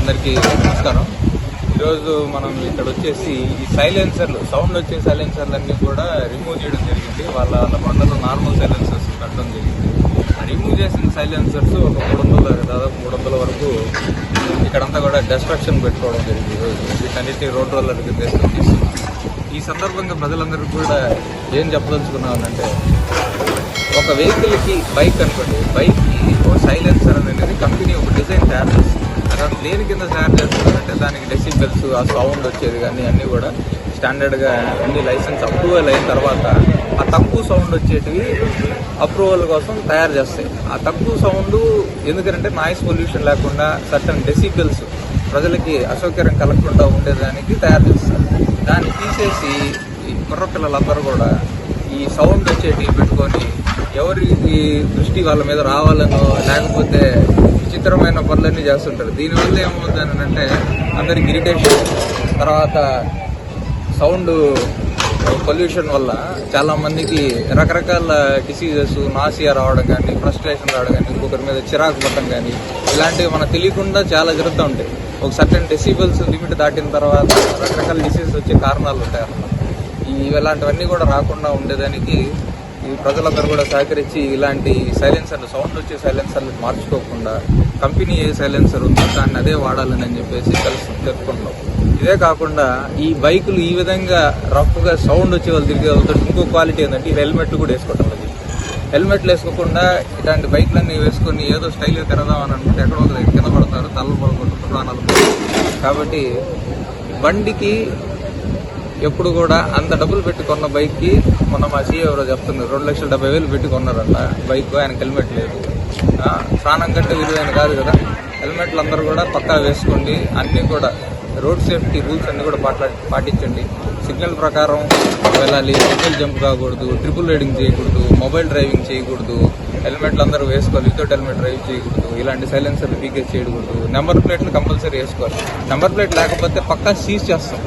అందరికీ నమస్కారం. ఈరోజు మనం ఇక్కడ వచ్చేసి ఈ సైలెన్సర్లు, సౌండ్ వచ్చే సైలెన్సర్లు అన్నీ కూడా రిమూవ్ చేయడం జరిగింది. వాళ్ళ బండలో నార్మల్ సైలెన్సర్స్ పెట్టడం జరిగింది. రిమూవ్ చేసిన సైలెన్సర్స్ ఒక 300, దాదాపు 300 వరకు ఇక్కడంతా కూడా డెస్ట్రక్షన్ పెట్టుకోవడం జరిగింది. వీటన్నిటి రోడ్ రోలర్కి తీసుకుని ఈ సందర్భంగా ప్రజలందరికీ కూడా ఏం చెప్పదలుచుకున్నామంటే, ఒక వెహికల్కి బైక్ అనుకోండి, బైక్కి ఒక సైలెన్సర్ అనేది కంపెనీ ఒక డిజైన్ తయారు చేస్తుంది. అక్కడ దేని కింద తయారు చేస్తుందంటే దానికి డెసిబెల్స్, ఆ సౌండ్ వచ్చేది కానీ అన్నీ కూడా స్టాండర్డ్గా అన్ని లైసెన్స్ అప్రూవల్ అయిన తర్వాత ఆ తక్కువ సౌండ్ వచ్చేటివి అప్రూవల్ కోసం తయారు చేస్తాయి. ఆ తక్కువ సౌండ్ ఎందుకంటే నాయిస్ పొల్యూషన్ లేకుండా సర్టన్ డెసిబెల్స్ ప్రజలకి అసౌకర్యం కలగకుండా ఉండేదానికి తయారు చేస్తారు. దాన్ని తీసేసి ఈ కుర్ర పిల్లలందరూ కూడా ఈ సౌండ్ వచ్చేటివి పెట్టుకొని ఎవరికి దృష్టి వాళ్ళ మీద రావాలనో లేకపోతే విచిత్రమైన పనులన్నీ చేస్తుంటారు. దీనివల్ల ఏమవుతుందని అంటే అందరికి ఇరిటేషన్, తర్వాత సౌండ్ పొల్యూషన్ వల్ల చాలామందికి రకరకాల డిసీజెస్, నాసియా రావడం కానీ, ఫ్రస్ట్రేషన్ రావడం కానీ, ఇంకొకరి మీద చిరాకు పడడం కానీ ఇలాంటివి మనకు తెలియకుండా చాలా జరుగుతూ ఉంటాయి. ఒక సర్టెన్ డెసిబెల్స్ లిమిట్ దాటిన తర్వాత రకరకాల డిసీజెస్ వచ్చే కారణాలు ఉంటాయి అన్నమాట. ఇలాంటివన్నీ కూడా రాకుండా ఉండేదానికి ఈ ప్రజలందరూ కూడా సహకరించి ఇలాంటి సైలెన్సర్లు, సౌండ్ వచ్చే సైలెన్సర్లు మార్చుకోకుండా కంపెనీ ఏ సైలెన్సర్ ఉందో దాన్ని అదే వాడాలని చెప్పేసి తెలుసుకుంటున్నాం. ఇదే కాకుండా ఈ బైకులు ఈ విధంగా రఫ్గా సౌండ్ వచ్చే వాళ్ళు తిరిగే వాళ్ళతో ఇంకో క్వాలిటీ ఏంటంటే ఈ హెల్మెట్లు కూడా వేసుకోవడం. హెల్మెట్లు వేసుకోకుండా ఇలాంటి బైక్లన్నీ వేసుకొని ఏదో స్టైల్గా తిరగదామని అనుకుంటే ఎక్కడో కింద పడతారు, తలలు పడుకుంటారు, ప్రాణాలు. కాబట్టి బండికి ఎప్పుడు కూడా అంత డబ్బులు పెట్టి కొన్న బైక్కి మొన్న మా సీఏ ఎవరో చెప్తున్నారు 2,70,000 పెట్టి కొన్నారంట బైక్, ఆయనకు హెల్మెట్ లేదు. ప్రాణం కంటే విలువైన కాదు కదా. హెల్మెట్లు అందరూ కూడా పక్కా వేసుకోండి. అన్నీ కూడా రోడ్ సేఫ్టీ రూల్స్ అన్నీ కూడా పాటించండి. సిగ్నల్ ప్రకారం వెళ్ళాలి, సిగ్నల్ జంప్ కాకూడదు, ట్రిపుల్ రైడింగ్ చేయకూడదు, మొబైల్ డ్రైవింగ్ చేయకూడదు, హెల్మెట్లు అందరూ వేసుకోవాలి, వితౌట్ హెల్మెట్ డ్రైవ్ చేయకూడదు, ఇలాంటి సైలెన్సర్లు పీకేజ్ చేయకూడదు. నెంబర్ ప్లేట్లు కంపల్సరీ వేసుకోవాలి. నెంబర్ ప్లేట్ లేకపోతే పక్కా సీజ్ చేస్తాం.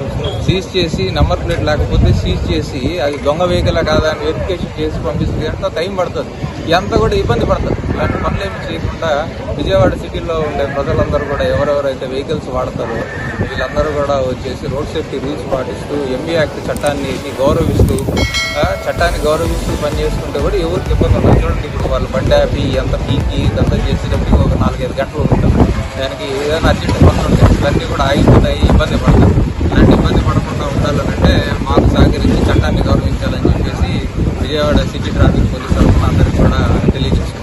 సీజ్ చేసి నెంబర్ ప్లేట్ లేకపోతే సీజ్ చేసి అది దొంగ వెహికల్ కాదా అని వెరిఫికేషన్ చేసి పంపిస్తుంది. ఎంత టైం పడుతుంది, ఎంత కూడా ఇబ్బంది పడుతుంది. ఇలాంటి పనులు ఏమి చేయకుండా విజయవాడ సిటీలో ఉండే ప్రజలందరూ కూడా ఎవరెవరైతే వెహికల్స్ వాడతారో వీళ్ళందరూ కూడా వచ్చేసి రోడ్ సేఫ్టీ రూల్స్ పాటిస్తూ ఎంబీ యాక్ట్ చట్టాన్ని గౌరవిస్తూ పని చేసుకుంటే కూడా ఎవరికి ఇబ్బంది ఉండదు. చూడండి, ఇప్పుడు వాళ్ళు బండి ఆపి ఎంత పీకి ఇదంతా చేసేటప్పటికి ఒక 4-5 గంటలు ఉంటుంది. దానికి ఏదైనా అర్జెంట్ పనులు ఉంటాయి, ఇవన్నీ కూడా ఆగిపోతాయి, ఇబ్బంది పడతారు. ఇలాంటి ఇబ్బంది పడకుండా ఉండాలంటే మాకు సహకరించి చట్టాన్ని గౌరవించాలని చెప్పేసి విజయవాడ సిటీ ట్రాఫిక్ పోలీసు తరఫున అందరికీ కూడా తెలియజేస్తున్నాం.